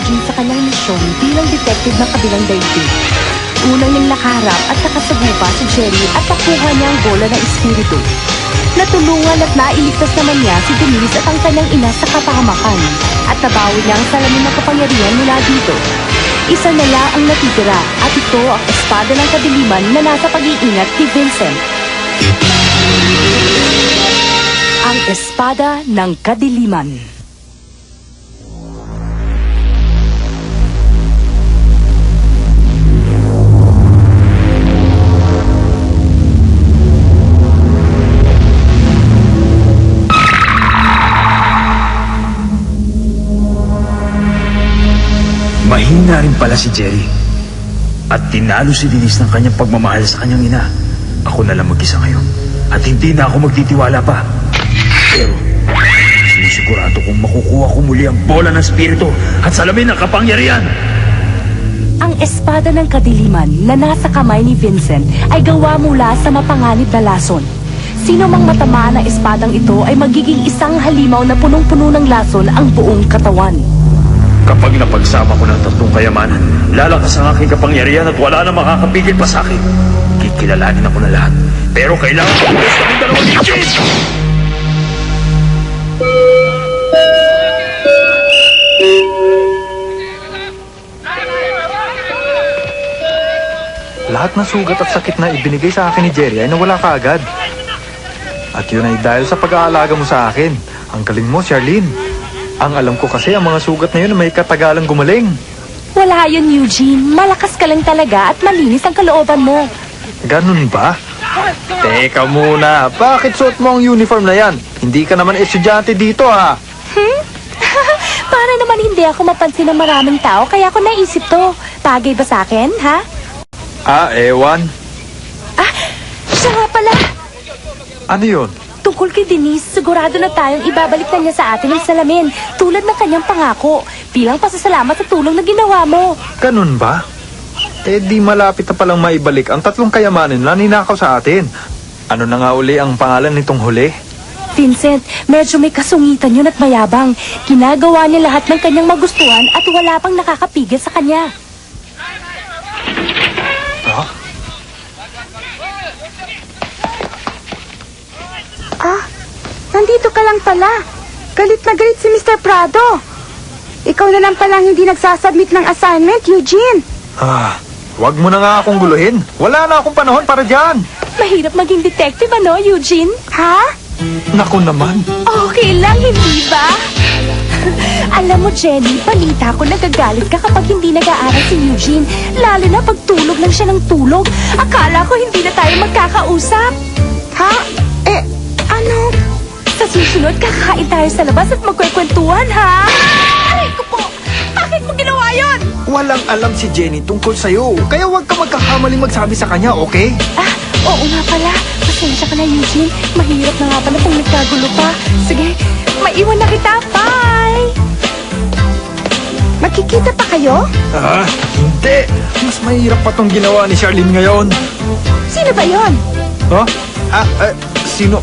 Eugene sa kanyang misyon bilang detective ng kabilang daigdig. Unang niyang nakaharap at nakasagupa si Jerry at nakuha niya ang bola ng espiritu. Natulungan at nailigtas naman niya si Denise at ang kanyang ina sa kapahamakan at nabawi niya ang salamin ng kapangyarihan mula dito. Isa na lang ang natitira at ito ang espada ng kadiliman na nasa pag-iingat ni Vincent. Ang espada ng kadiliman. Mahina rin pala si Jerry. At tinalo si Denise ng kanyang pagmamahal sa kanyang ina. Ako na lang mag-isa ngayon. At hindi na ako magtitiwala pa. Pero, sinisigurado kong makukuha ko muli ang bola ng spirito at salamin ng kapangyarihan. Ang espada ng kadiliman na nasa kamay ni Vincent ay gawa mula sa mapanganib na lason. Sino mang matamaan ng espadang ito ay magiging isang halimaw na punong-puno ng lason ang buong katawan. Kapag napagsama ko ng tatlong kayamanan, lalakas ang aking kapangyarihan at wala na makakapigil pa sa akin. Kikilalanin ako na lahat. Pero kailangan ko ang best kaming dalawang digits! Lahat ng sugat at sakit na ibinigay sa akin ni Jerry ay nawala kaagad. At yun ay dahil sa pag-aalaga mo sa akin. Ang galing mo, Charlene. Ang alam ko kasi ang mga sugat na yun ay may katagalang gumaling. Wala yun, Eugene. Malakas ka lang talaga at malinis ang kalooban mo. Ganun ba? Teka muna, bakit suot mo ang uniform na yan? Hindi ka naman estudyante dito, ha? Para naman hindi ako mapansin ng maraming tao, kaya ako naisip to. Bagay ba sa akin, ha? Ewan. Siya nga pala. Ano yun? Tungkol kay Denise, sigurado na tayong ibabalik na niya sa atin ang salamin, tulad ng kanyang pangako, bilang pasasalamat sa tulong na ginawa mo. Ganun ba? Di malapit na palang maibalik ang tatlong kayamanin na ninakaw sa atin. Ano na nga uli ang pangalan nitong huli? Vincent, medyo may kasungitan yun at mayabang. Ginagawa niya lahat ng kanyang magustuhan at wala pang nakakapigil sa kanya. Nandito ka lang pala. Galit na galit si Mr. Prado. Ikaw na lang palang hindi nagsasubmit ng assignment, Eugene. Wag mo na nga akong guluhin. Wala na akong panahon para dyan. Mahirap maging detective, ano, Eugene? Ha? Naku naman. Okay lang, hindi ba? Alam mo, Jenny, balita ko nagagalit ka kapag hindi nag-aaral si Eugene. Lalo na pag tulog lang siya ng tulog. Akala ko hindi na tayo magkakausap. Ha? Ano? Sa susunod, kakain tayo sa labas at magkwekwentuhan, ha? Aray ko po! Bakit mo ginawa yun? Walang alam si Jenny tungkol sa'yo. Kaya wag ka magkakamaling magsabi sa kanya, okay? Oo nga pala. Pasensya ka na, Eugene. Mahirap na nga pala kung nagkagulo pa. Sige, maiwan na kita. Bye! Magkikita pa kayo? Hindi. Mas mahirap pa tong ginawa ni Charlene ngayon. Sino ba yon? Sino?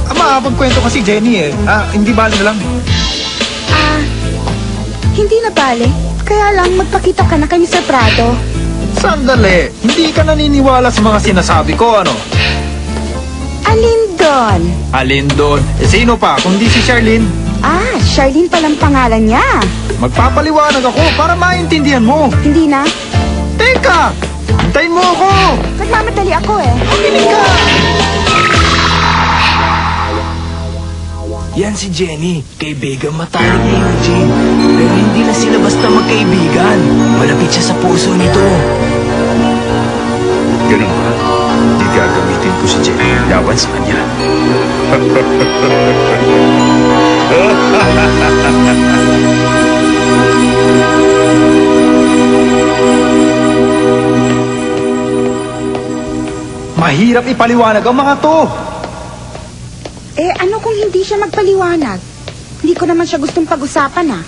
Makapagkwento kasi Jenny eh. Hindi bali na lang. Hindi na bale. Kaya lang magpakita ka na kay Mr. Prado. Sandali. Hindi ka naniniwala sa mga sinasabi ko, ano? Alin doon? Alin doon? Sino pa? Kundi si Charlene. Charlene palang pangalan niya. Magpapaliwanag ako para maintindihan mo. Hindi na? Teka! Hintayin mo ako! Nagmamadali ako eh. Makinig ka! Yan si Jenny. Kaibigan matalik ni Eugene. Pero hindi na sila basta magkaibigan. Malapit siya sa puso nito. Ganun ba? Hindi gagamitin ko si Jenny laban sa kanya. Mahirap ipaliwanag ang mga to. Ano kung hindi siya magpaliwanag? Hindi ko naman siya gustong pag-usapan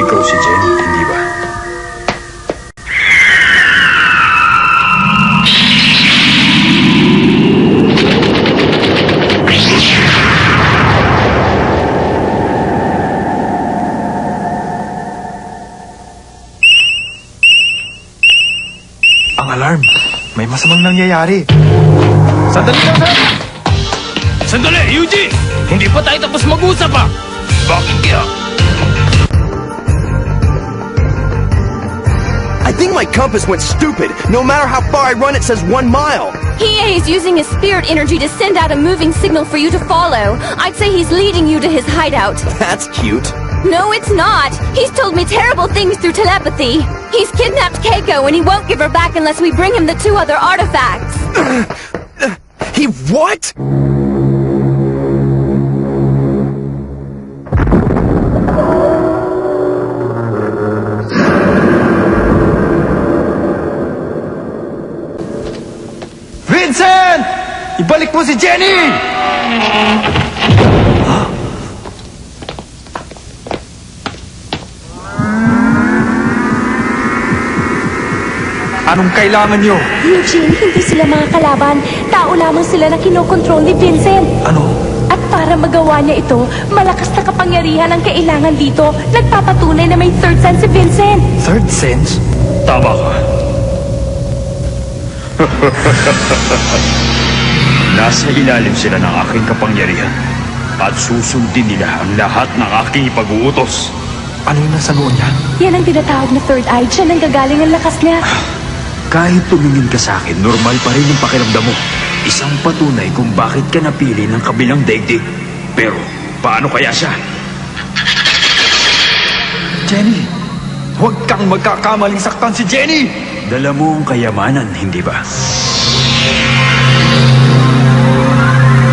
Ikaw si Jenny, hindi ba? Ang alarm. May masamang nangyayari. Sandali lang, sir! Sandali, Eugene! Hindi pa tayo tapos mag-usap ah! Bakit kaya? I think my compass went stupid. No matter how far I run, it says 1 mile. He is using his spirit energy to send out a moving signal for you to follow. I'd say he's leading you to his hideout. That's cute. No, it's not. He's told me terrible things through telepathy. He's kidnapped Keiko and he won't give her back unless we bring him the 2 other artifacts. He what? Vincent! Ibalik mo si Jenny! Anong kailangan niyo? Eugene, hindi sila mga kalaban. Tao lamang sila na kinokontrol ni Vincent. Ano? At para magawa niya ito, malakas na kapangyarihan ang kailangan dito. Nagpapatunay na may third sense si Vincent. Third sense? Tama ka. Nasa ilalim sila ng aking kapangyarihan at susundin nila ang lahat ng aking ipag-uutos. Ano yung nasa noon niya? Yan ang tinatawag na third eye. Siya nang gagaling ang lakas niya. Kahit tumingin ka sa akin, normal pa rin yung pakiramdam mo. Isang patunay kung bakit ka napili ng kabilang daigdig. Pero, paano kaya siya? Jenny! Huwag kang magkakamaling saktan si Jenny! Dala mo ang kayamanan, hindi ba?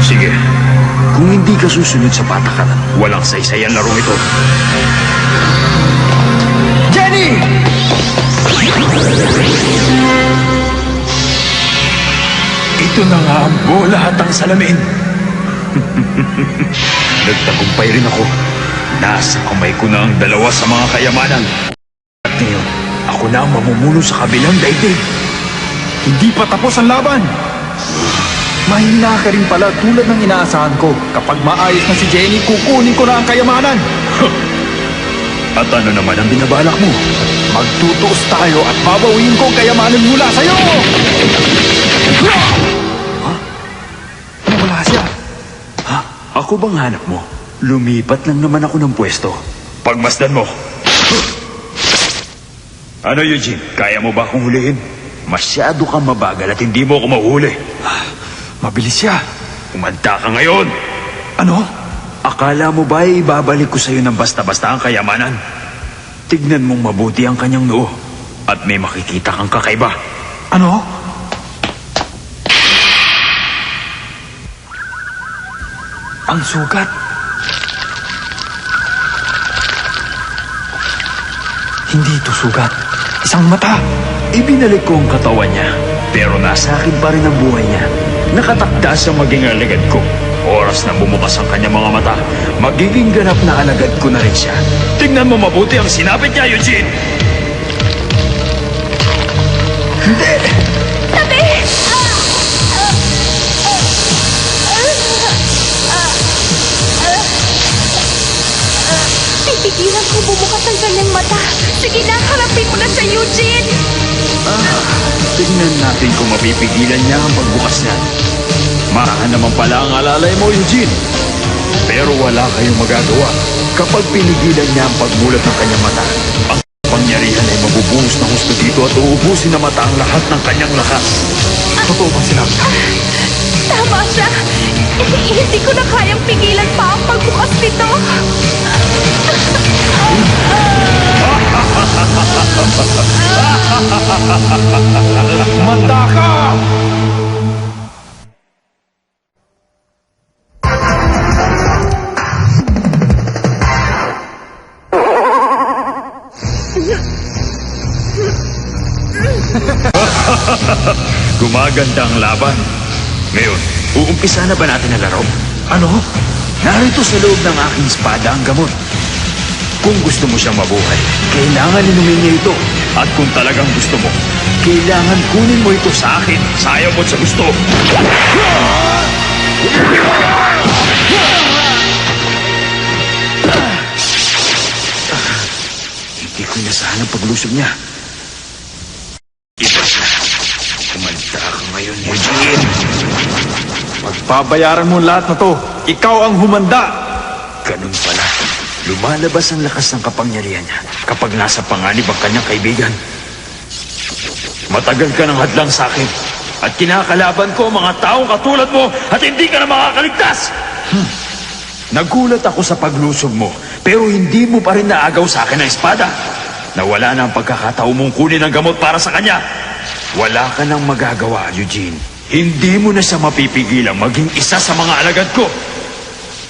Sige, kung hindi ka susunod sa patakaran, walang saysay ang larong ito. Jenny! Ito na nga ang bola at ang salamin. Nagtagumpay rin ako. Nasa kamay ko na ang dalawa sa mga kayamanan. At ngayon, ako na ang mamumuno sa kabilang daigdig. Hindi pa tapos ang laban! Mahina ka rin pala tulad ng inaasahan ko. Kapag maayos na si Jenny, kukunin ko na ang kayamanan. At ano naman ang binabalak mo? Magtutuos tayo at babawiin ko ang kayamanan mula sa'yo! Ha? Wala siya. Ha? Ako bang hanap mo? Lumipat lang naman ako ng pwesto. Pagmasdan mo. Ano, Eugene? Kaya mo ba akong hulihin? Masyado kang mabagal at hindi mo ako mahuhuli. Mabilis siya. Umanda ka ngayon! Ano? Akala mo ba ay ibabalik ko sa'yo ng basta-basta ang kayamanan? Tignan mong mabuti ang kanyang noo at may makikita kang kakaiba. Ano? Ang sugat. Hindi ito sugat. Isang mata. Ibinalik ko ang katawan niya, pero nasa akin pa rin ang buhay niya. Nakatakda siyang maging alagad ko. Oras na bumukas ang kanyang mga mata, magiging ganap na alagad ko na rin siya. Tingnan mo mabuti ang sinapit niya, Eugene! Pipigilan ko bumukas ang kanyang mata. Sige na, harapin mo na sa Eugene. Tingnan natin kung mapipigilan niya ang pagbukas niya. Marahan naman pala ang alalay mo, Eugene. Pero wala kayong magagawa kapag pinigilan niya ang pagmulat ng kanyang mata. Ang pangyarihan ay mabubuhos ng husto dito at uubusin na mata ang lahat ng kanyang lakas. Totoo ba sila? Tama siya. Hindi ko na kayang pigilan pa ang pagbukas nito. Manda ka! Gumaganda ang laban. Ngayon, uumpisa na ba natin ang laro? Ano? Narito sa loob ng aking espada ang gamot. Kung gusto mo siyang mabuhay, kailangan inumin niya ito. At kung talagang gusto mo, kailangan kunin mo ito sa akin. Sa ayaw mo at sa gusto. Hindi ko inasahan ang paglusob niya. Iba siya. Babayaran mo lahat na to. Ikaw ang humanda. Ganun pala. Lumalabas ang lakas ng kapangyarihan niya kapag nasa panganib ang kanyang kaibigan. Matagal ka ng hadlang sa akin at kinakalaban ko ang mga taong katulad mo at hindi ka na makakaligtas! Nagulat ako sa paglusob mo pero hindi mo pa rin naagaw sa akin ang espada. Nawala na ang pagkakataon mong kunin ang gamot para sa kanya. Wala ka nang magagawa, Eugene. Hindi mo na siya mapipigilang maging isa sa mga alagad ko.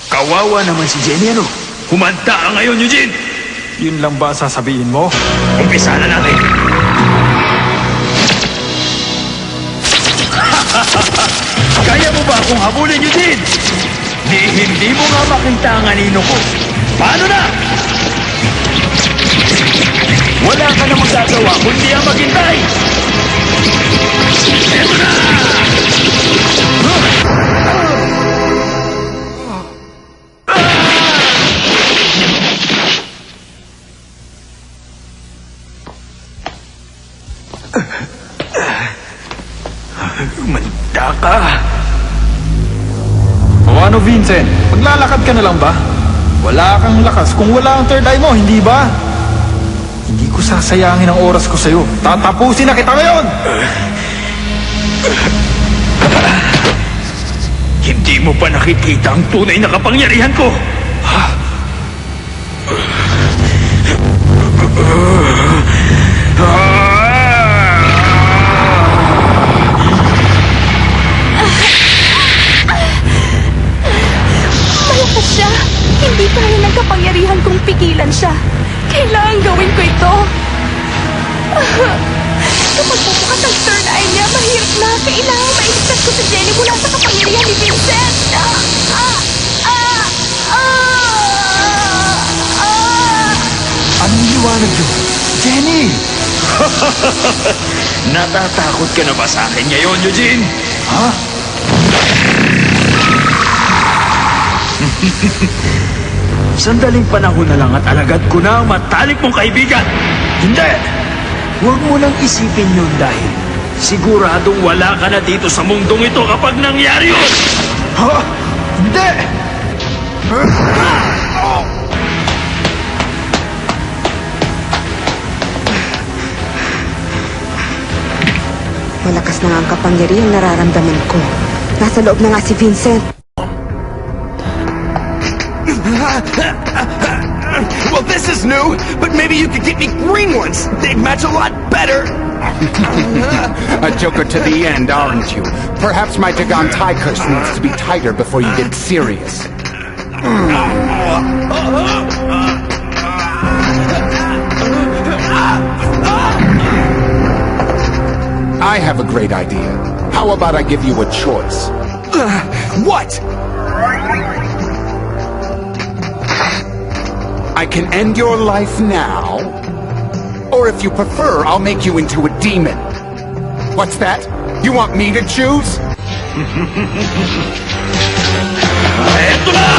Kawawa naman si Jenny, ano? Humanda ka ngayon, Eugene! Yun lang ba sasabihin mo? Umpisa na natin! Kaya mo ba akong habulin, Eugene? Hindi mo nga makita ang anino ko. Paano na? Wala ka na magagawa kundi ang maghintay! Eto na! Manda ka! O ano, Vincent? Maglalakad ka na lang ba? Wala kang lakas kung wala ang third eye mo, hindi ba? Hindi ko sasayangin ang oras ko sa'yo. Tatapusin na kita ngayon! Hindi mo pa nakikita ang tunay na kapangyarihan ko! Malakas siya. Hindi kaya ng kapangyarihan kong pigilan siya. Kailangan gawin ko ito. Kapag bubukas ang third eye niya, mahirap na. Kailangan mailigtas ko si Jenny mula sa kapangyarihan ni Vincent. Anong liwanag yun? Jenny! Natatakot ka na ba sa akin ngayon, Eugene? Ha? Sandaling panahon na lang at alagad ko na ang matalik mong kaibigan. Hindi! Huwag mo nang isipin yun dahil siguradong wala ka na dito sa mundong ito kapag nangyari yun! Ha? Hindi! Malakas na nga ang kapangyarihan nararamdaman ko. Nasa loob na nga si Vincent. Well, this is new, but maybe you could get me green ones. They'd match a lot better. A joker to the end, aren't you? Perhaps my Dagon Tychus needs to be tighter before you get serious. I have a great idea. How about I give you a choice? What? I can end your life now, or if you prefer, I'll make you into a demon. What's that? You want me to choose? Eto na!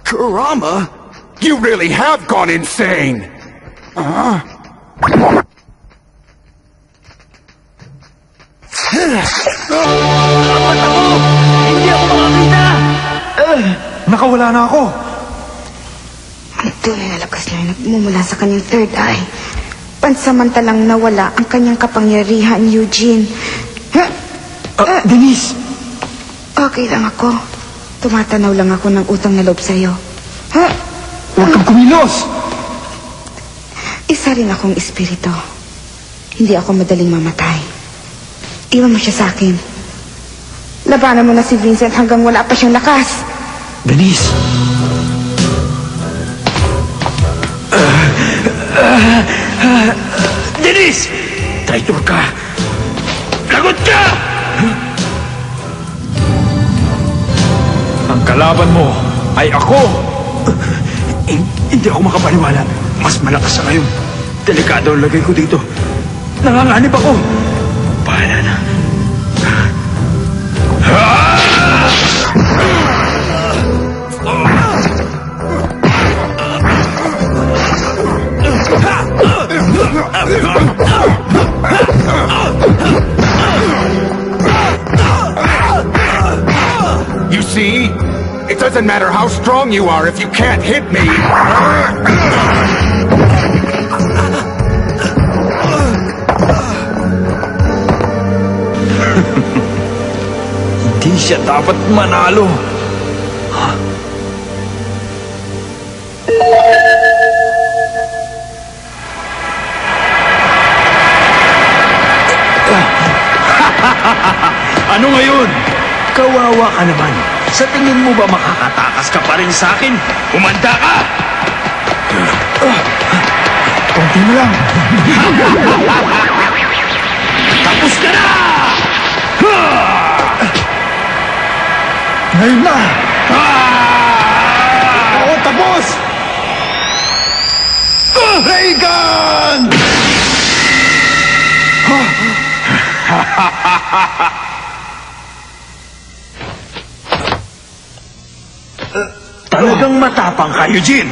Kurama? You really have gone insane! Hindi ako makakita! Nakawala na ako! Ang tunay na lakas niya ay nagmumula sa kanyang third eye. Pansamantalang nawala ang kanyang kapangyarihan, Eugene. Denise! Okay lang ako. Tumatanaw lang ako ng utang na loob sa'yo. Huwag kang kumilos! Isa rin akong espiritu. Hindi ako madaling mamatay. Iwan mo siya sa akin. Labanan mo na si Vincent hanggang wala pa siyang lakas. Denise! Denise! Traitor ka! Lagot ka! Ang kalaban mo ay ako! Hindi ako makapaniwala. Mas malakas sa ngayon. Delikado ang lagay ko dito. Nanganganib ako. Bahala na. see? It doesn't matter how strong you are if you can't hit me. Hindi siya dapat manalo. Ano ngayon? Kawawa ka naman. Sa tingin mo ba makakatakas ka pa rin sa akin? Umanda ka! Konti mo lang. Tapos ka na! Ngayon na! Oo, tapos! Reagan! Talagang matapang ka, Eugene.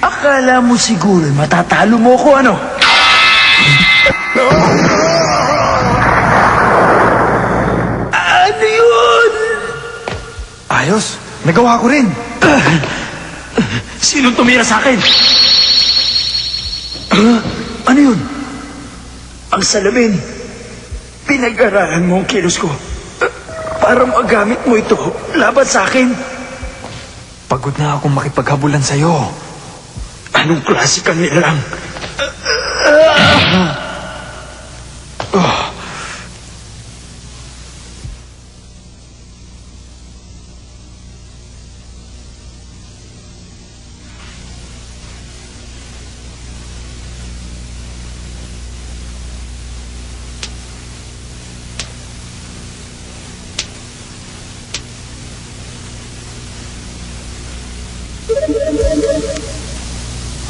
Akala mo siguro matatalo mo ko, ano? Ano yun? Ayos, nagawa ko rin. Sinong tumira sa akin? Ano yun? Ang salamin. Pinag-aralan mo ang kilos ko. Para magamit mo ito laban sa akin. Pagod na akong makipaghabulan sa'yo. Anong klase kang nilalang?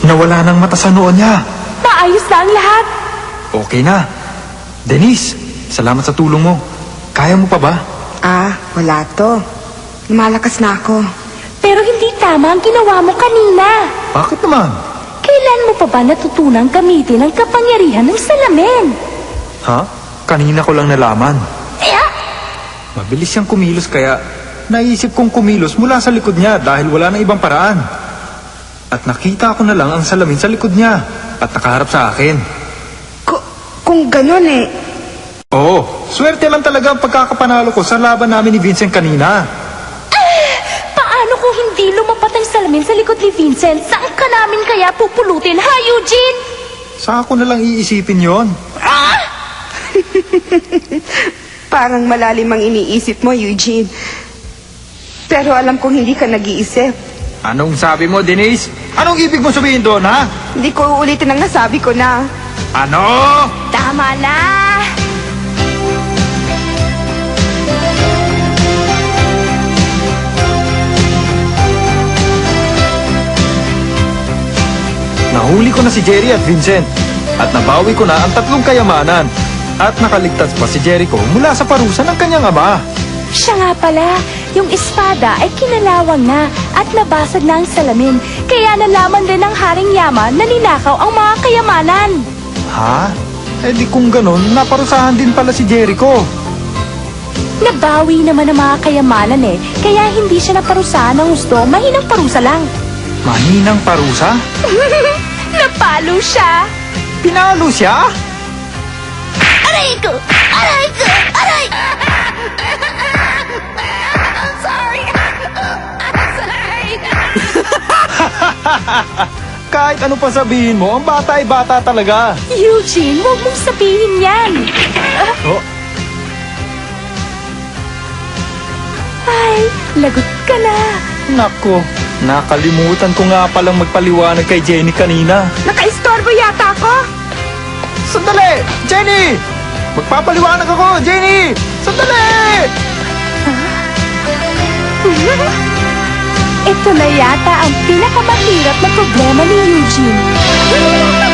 Nawala ng mata sa noon niya. Maayos na ang lahat. Okay na. Denise, salamat sa tulong mo. Kaya mo pa ba? Wala to. Lumalakas na ako. Pero hindi tama ang ginawa mo kanina. Bakit naman? Kailan mo pa ba natutunang gamitin ang kapangyarihan ng salamin? Ha? Kanina ko lang nalaman. Mabilis siyang kumilos kaya naisip kong kumilos mula sa likod niya dahil wala na ibang paraan. At nakita ko na lang ang salamin sa likod niya at nakaharap sa akin. Kung ganun Oo, swerte lang talaga ang pagkakapanalo ko sa laban namin ni Vincent kanina. Paano kung hindi lumapat ang salamin sa likod ni Vincent? Saan ka namin kaya pupulutin, ha, Eugene? Saan ko na lang iisipin yon? Parang malalim ang iniisip mo, Eugene. Pero alam kong hindi ka nag-iisip. Anong sabi mo, Denise? Anong ibig mo sabihin doon, ha? Hindi ko uulitin ang nasabi ko na. Ano? Tama na! Nahuli ko na si Jerry at Vincent. At nabawi ko na ang tatlong kayamanan. At nakaligtas pa si Jericho mula sa parusa ng kanyang ama. Siya nga pala, yung espada ay kinalawang na at nabasag na ang salamin. Kaya nalaman din ng Haring Yama na ninakaw ang mga kayamanan. Ha? Eh di kung ganon, naparusahan din pala si Jericho. Nabawi naman ang mga kayamanan kaya hindi siya naparusahan ng gusto, mahinang parusa lang. Mahinang parusa? Napalo siya! Pinalo siya? Aray ko! Aray ko! Aray! I'm sorry. I'm sorry. Kahit ano pa sabihin mo, ang bata ay bata talaga. Eugene, huwag mong sabihin yan! Oh, Ay, lagot ka na! nako. Nakalimutan ko nga palang magpaliwanag kay Jenny kanina. Nakaistorbo yata ako. Sandali! Jenny! Magpapaliwanag ako! Jenny! Sandali! Ito na yata ang pinakamahirap na problema ni Eugene.